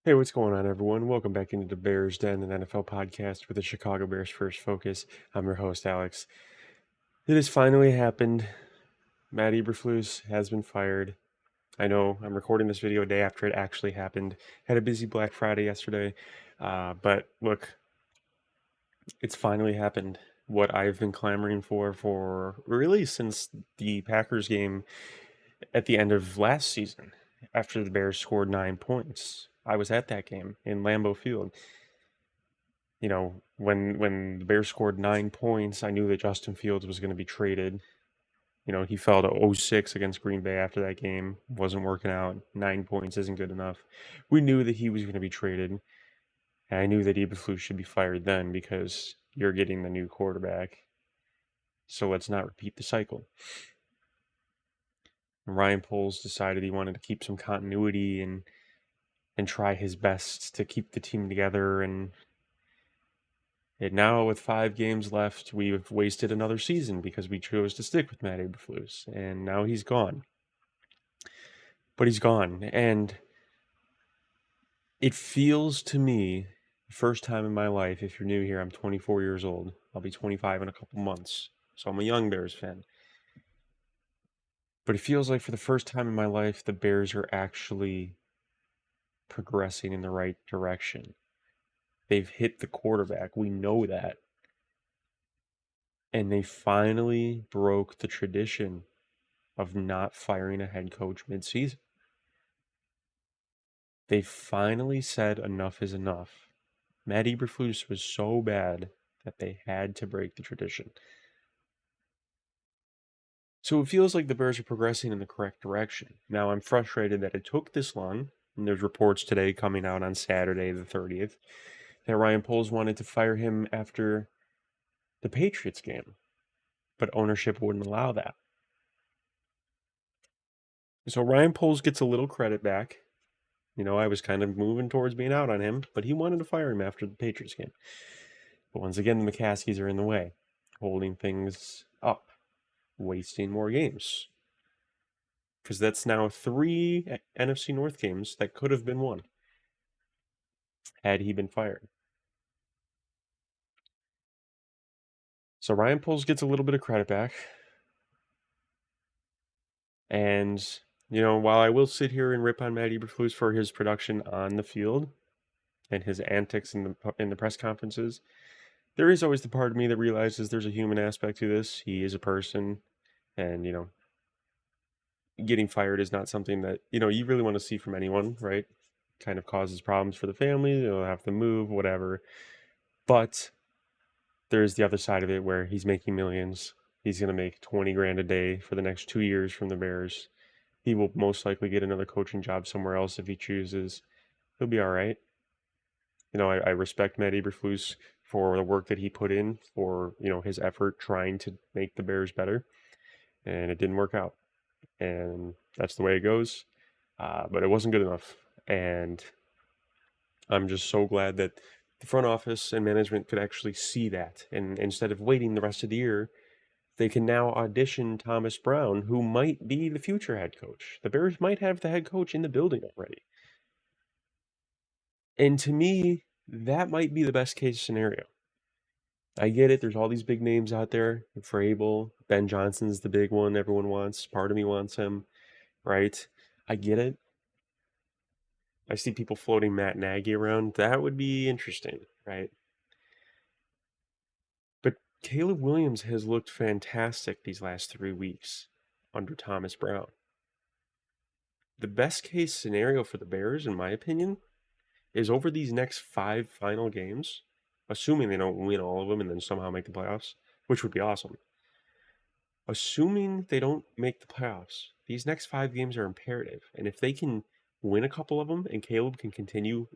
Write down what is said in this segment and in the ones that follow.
Hey, what's going on, everyone? Welcome back into the Bears Den, an NFL podcast with the Chicago Bears First Focus. I'm your host, Alex. It has finally happened. Matt Eberflus has been fired. I know I'm recording this video a day after it actually happened. Had a busy Black Friday yesterday, but look, it's finally happened. What I've been clamoring for really since the Packers game at the end of last season, after the Bears scored 9 points. I was at that game in Lambeau Field. You know, when the Bears scored 9 points, I knew that Justin Fields was going to be traded. You know, he fell to 0-6 against Green Bay after that game. Wasn't working out. 9 points isn't good enough. We knew that he was going to be traded. And I knew that Eberflus should be fired then because you're getting the new quarterback. So let's not repeat the cycle. And Ryan Poles decided he wanted to keep some continuity and try his best to keep the team together. And now, with 5 games left, we've wasted another season because we chose to stick with Matt Eberflus, and now he's gone. But he's gone, and it feels to me, the first time in my life, if you're new here, I'm 24 years old. I'll be 25 in a couple months, so I'm a young Bears fan. But it feels like for the first time in my life, the Bears are actually progressing in the right direction. They've hit the quarterback. We know that. And they finally broke the tradition of not firing a head coach midseason. They finally said enough is enough. Matt Eberflus was so bad that they had to break the tradition. So it feels like the Bears are progressing in the correct direction. Now, I'm frustrated that it took this long, and there's reports today coming out on Saturday the 30th that Ryan Poles wanted to fire him after the Patriots game, but ownership wouldn't allow that. So Ryan Poles gets a little credit back. You know, I was kind of moving towards being out on him, but he wanted to fire him after the Patriots game. But once again, the McCaskies are in the way, holding things up, wasting more games. Because that's now 3 NFC North games that could have been won had he been fired. So Ryan Poles gets a little bit of credit back. And, you know, while I will sit here and rip on Matt Eberflus for his production on the field and his antics in the press conferences, there is always the part of me that realizes there's a human aspect to this. He is a person, and, you know, getting fired is not something that, you know, you really want to see from anyone, right? Kind of causes problems for the family. They'll have to move, whatever. But there's the other side of it where he's making millions. He's going to make 20 grand a day for the next 2 years from the Bears. He will most likely get another coaching job somewhere else if he chooses. He'll be all right. You know, I respect Matt Eberflus for the work that he put in, for, you know, his effort trying to make the Bears better. And it didn't work out. And that's the way it goes. But it wasn't good enough. And I'm just so glad that the front office and management could actually see that. And instead of waiting the rest of the year, they can now audition Thomas Brown, who might be the future head coach. The Bears might have the head coach in the building already. And to me, that might be the best case scenario. I get it. There's all these big names out there. Vrabel, Ben Johnson's the big one everyone wants. Part of me wants him, right? I get it. I see people floating Matt Nagy around. That would be interesting, right? But Caleb Williams has looked fantastic these last 3 weeks under Thomas Brown. The best case scenario for the Bears, in my opinion, is over these next 5 final games, assuming they don't win all of them and then somehow make the playoffs, which would be awesome. Assuming they don't make the playoffs, these next 5 games are imperative. And if they can win a couple of them and Caleb can continue,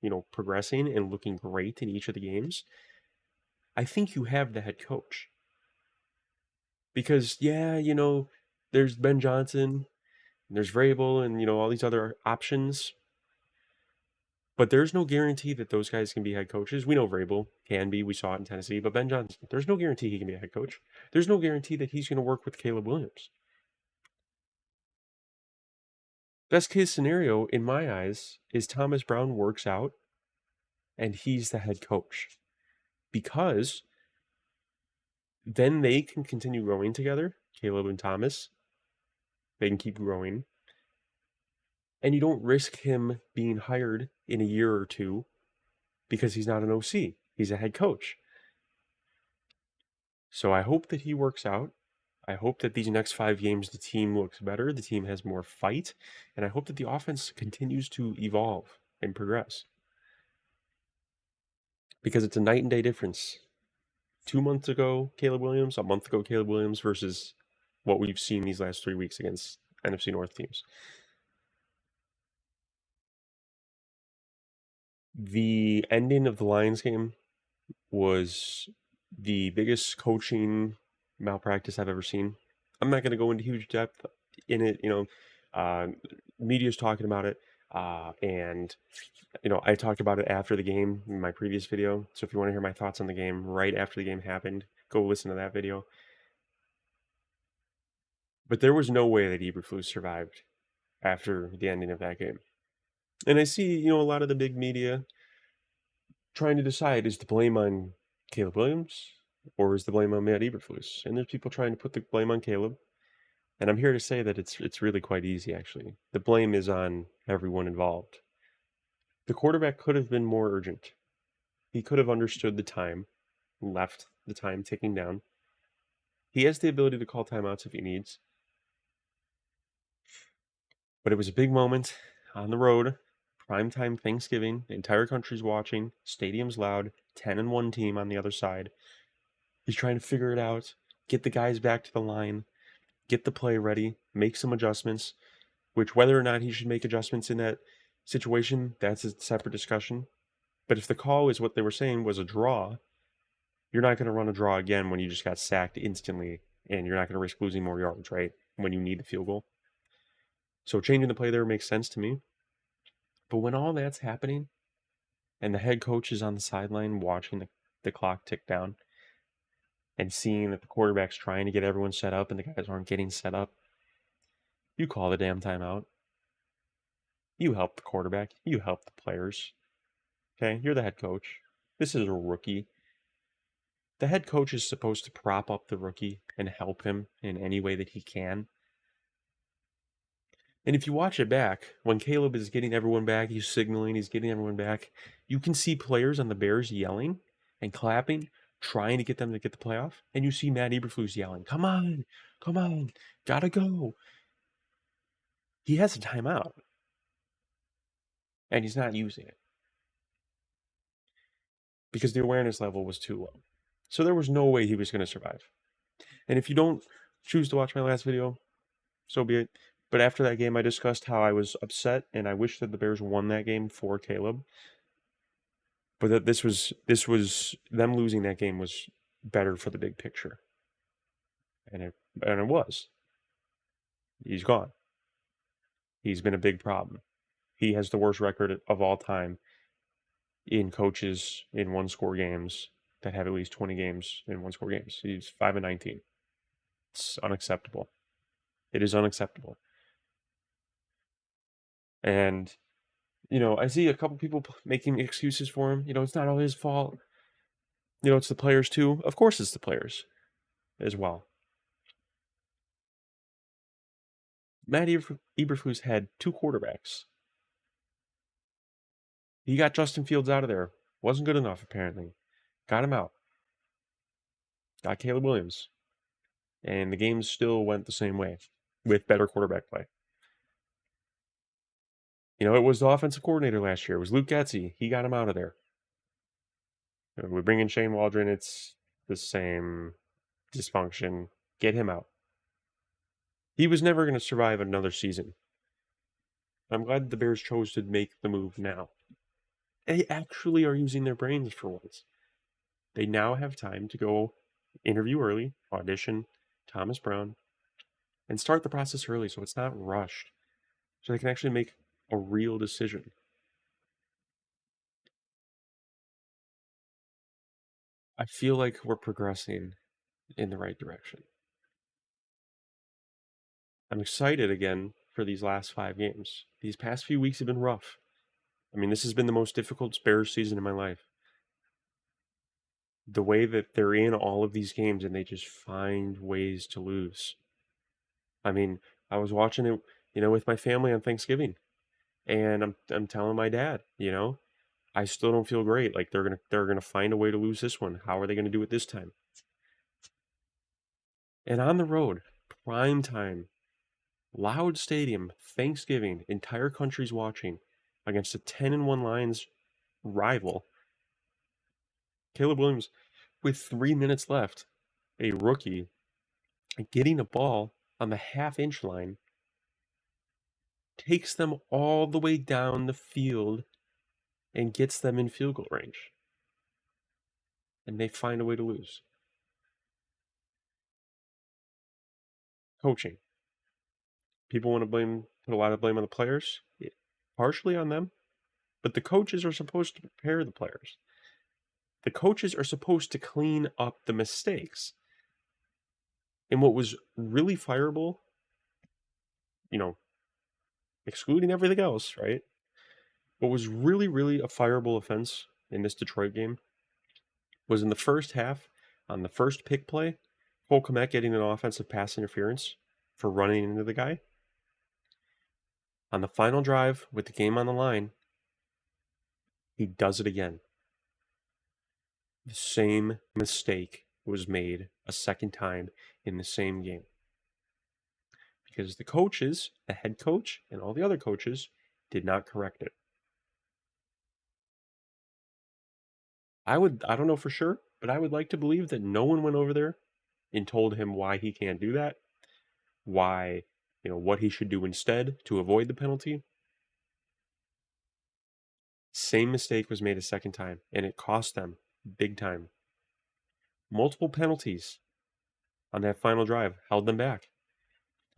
you know, progressing and looking great in each of the games, I think you have the head coach. Because, yeah, you know, there's Ben Johnson, and there's Vrabel, and, you know, all these other options. But there's no guarantee that those guys can be head coaches. We know Vrabel can be. We saw it in Tennessee. But Ben Johnson, there's no guarantee he can be a head coach. There's no guarantee that he's going to work with Caleb Williams. Best case scenario, in my eyes, is Thomas Brown works out and he's the head coach. Because then they can continue growing together, Caleb and Thomas. They can keep growing. And you don't risk him being hired in a year or two because he's not an OC. He's a head coach. So I hope that he works out. I hope that these next 5 games the team looks better, the team has more fight, and I hope that the offense continues to evolve and progress. Because it's a night and day difference. 2 months ago, Caleb Williams, a month ago, Caleb Williams, versus what we've seen these last 3 weeks against NFC North teams. The ending of the Lions game was the biggest coaching malpractice I've ever seen. I'm not going to go into huge depth in it. Media's talking about it, and I talked about it after the game in my previous video. So if you want to hear my thoughts on the game right after the game happened, go listen to that video. But there was no way that Eberflus survived after the ending of that game. And I see, a lot of the big media trying to decide, is the blame on Caleb Williams or is the blame on Matt Eberflus? And there's people trying to put the blame on Caleb. And I'm here to say that it's really quite easy, actually. The blame is on everyone involved. The quarterback could have been more urgent. He could have understood the time, left the time ticking down. He has the ability to call timeouts if he needs. But it was a big moment on the road, primetime Thanksgiving. The entire country's watching. Stadium's loud. 10-1 team on the other side. He's trying to figure it out, get the guys back to the line, get the play ready, make some adjustments, which whether or not he should make adjustments in that situation, that's a separate discussion. But if the call is what they were saying was a draw, you're not going to run a draw again when you just got sacked instantly, and you're not going to risk losing more yards, right? When you need the field goal. So changing the play there makes sense to me. But when all that's happening, and the head coach is on the sideline watching the clock tick down, and seeing that the quarterback's trying to get everyone set up and the guys aren't getting set up, you call the damn timeout. You help the quarterback. You help the players. Okay? You're the head coach. This is a rookie. The head coach is supposed to prop up the rookie and help him in any way that he can. And if you watch it back, when Caleb is getting everyone back, he's signaling, he's getting everyone back, you can see players on the Bears yelling and clapping, trying to get them to get the playoff. And you see Matt Eberflus yelling, come on, gotta go. He has a timeout. And he's not using it. Because the awareness level was too low. So there was no way he was going to survive. And if you don't choose to watch my last video, so be it. But after that game, I discussed how I was upset and I wish that the Bears won that game for Caleb. But that this was them losing that game was better for the big picture. And it was. He's gone. He's been a big problem. He has the worst record of all time in coaches in one-score games that have at least 20 games in one-score games. He's 5-19. It's unacceptable. It is unacceptable. And, I see a couple people making excuses for him. It's not all his fault. It's the players too. Of course it's the players as well. Matt Eberflus had 2 quarterbacks. He got Justin Fields out of there. Wasn't good enough, apparently. Got him out. Got Caleb Williams. And the game still went the same way with better quarterback play. It was the offensive coordinator last year. It was Luke Getsy. He got him out of there. We bring in Shane Waldron. It's the same dysfunction. Get him out. He was never going to survive another season. I'm glad the Bears chose to make the move now. They actually are using their brains for once. They now have time to go interview early, audition Thomas Brown, and start the process early so it's not rushed. So they can actually make a real decision. I feel like we're progressing in the right direction. I'm excited again for these last 5 games. These past few weeks have been rough. I mean, this has been the most difficult Bears season in my life. The way that they're in all of these games and they just find ways to lose. I mean, I was watching it, with my family on Thanksgiving, and I'm telling my dad, I still don't feel great. Like they're gonna find a way to lose this one. How are they gonna do it this time? And on the road, prime time, loud stadium, Thanksgiving, entire country's watching against a 10-1 Lions rival. Caleb Williams, with 3 minutes left, a rookie, getting a ball on the half-inch line, takes them all the way down the field and gets them in field goal range. And they find a way to lose. Coaching. People want to put a lot of blame on the players, partially on them, but the coaches are supposed to prepare the players. The coaches are supposed to clean up the mistakes. And what was really fireable, excluding everything else, right? What was really, really a fireable offense in this Detroit game was in the first half, on the first pick play, Cole Kmet getting an offensive pass interference for running into the guy. On the final drive, with the game on the line, he does it again. The same mistake was made a second time in the same game. Because the coaches, the head coach, and all the other coaches did not correct it. I don't know for sure, but I would like to believe that no one went over there and told him why he can't do that, why, what he should do instead to avoid the penalty. Same mistake was made a second time, and it cost them big time. Multiple penalties on that final drive held them back.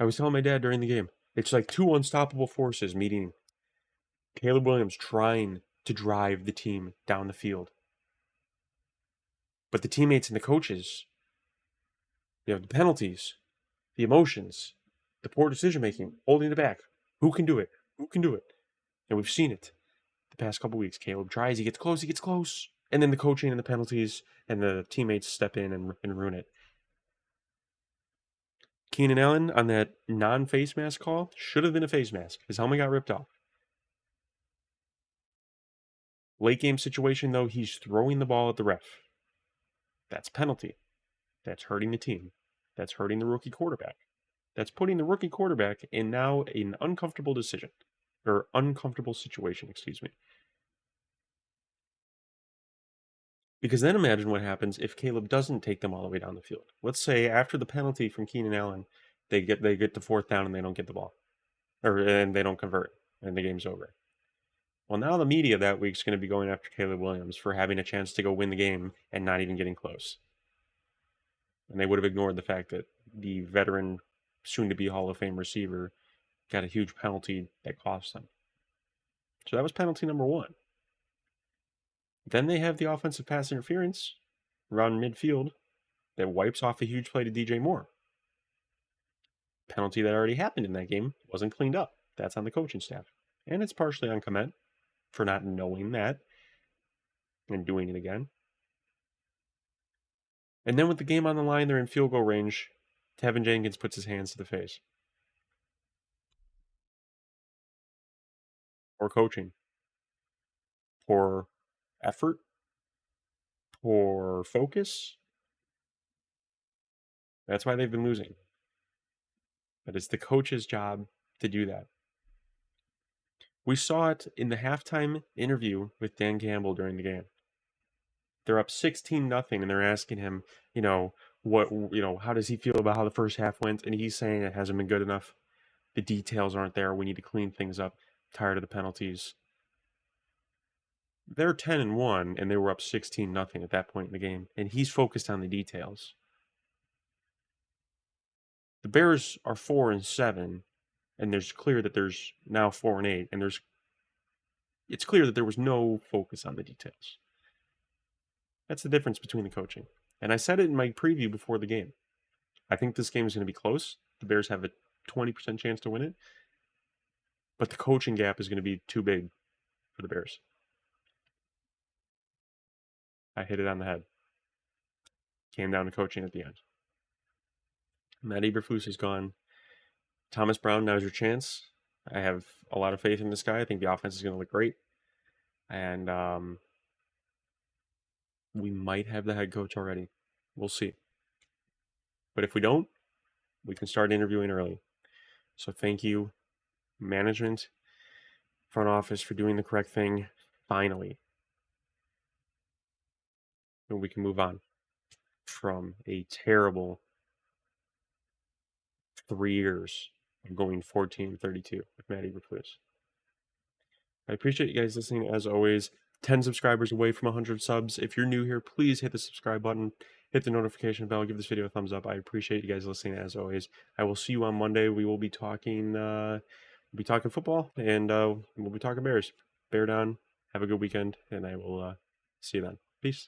I was telling my dad during the game, it's like two unstoppable forces meeting. Caleb Williams trying to drive the team down the field. But the teammates and the coaches, the penalties, the emotions, the poor decision making, holding it back. Who can do it? Who can do it? And we've seen it the past couple weeks. Caleb tries, he gets close. And then the coaching and the penalties and the teammates step in and ruin it. Keenan Allen on that non-face mask call should have been a face mask. His helmet got ripped off. Late game situation, though, he's throwing the ball at the ref. That's penalty. That's hurting the team. That's hurting the rookie quarterback. That's putting the rookie quarterback in now an uncomfortable situation, excuse me. Because then imagine what happens if Caleb doesn't take them all the way down the field. Let's say after the penalty from Keenan Allen, they get to fourth down and they don't get the ball, and they don't convert, and the game's over. Well, now the media that week's going to be going after Caleb Williams for having a chance to go win the game and not even getting close. And they would have ignored the fact that the veteran, soon-to-be Hall of Fame receiver got a huge penalty that cost them. So that was penalty number one. Then they have the offensive pass interference around midfield that wipes off a huge play to DJ Moore. Penalty that already happened in that game wasn't cleaned up. That's on the coaching staff. And it's partially on Kmet for not knowing that and doing it again. And then with the game on the line, they're in field goal range. Tevin Jenkins puts his hands to the face. Poor coaching. Poor effort. Poor focus. That's why they've been losing. But it's the coach's job to do that. We saw it in the halftime interview with Dan Campbell during the game. They're up 16-0, and they're asking him, how does he feel about how the first half went? And he's saying it hasn't been good enough. The details aren't there. We need to clean things up. Tired of the penalties. They're 10-1, and they were up 16-0 at that point in the game, and he's focused on the details. The Bears are 4-7, and there's clear that there's now 4-8, and it's clear that there was no focus on the details. That's the difference between the coaching. And I said it in my preview before the game. I think this game is going to be close. The Bears have a 20% chance to win it. but the coaching gap is going to be too big for the Bears. I hit it on the head. Came down to coaching at the end. Matt Eberflus is gone. Thomas Brown, now's your chance. I have a lot of faith in this guy. I think the offense is going to look great. And we might have the head coach already. We'll see. But if we don't, we can start interviewing early. So thank you, management, front office, for doing the correct thing finally. And we can move on from a terrible 3 years of going 14-32 with Matt Eberflus. I appreciate you guys listening as always. 10 subscribers away from 100 subs. If you're new here, please hit the subscribe button, hit the notification bell, give this video a thumbs up. I appreciate you guys listening as always. I will see you on Monday. We will be talking football, and we'll be talking Bears. Bear down. Have a good weekend, and I will see you then. Peace.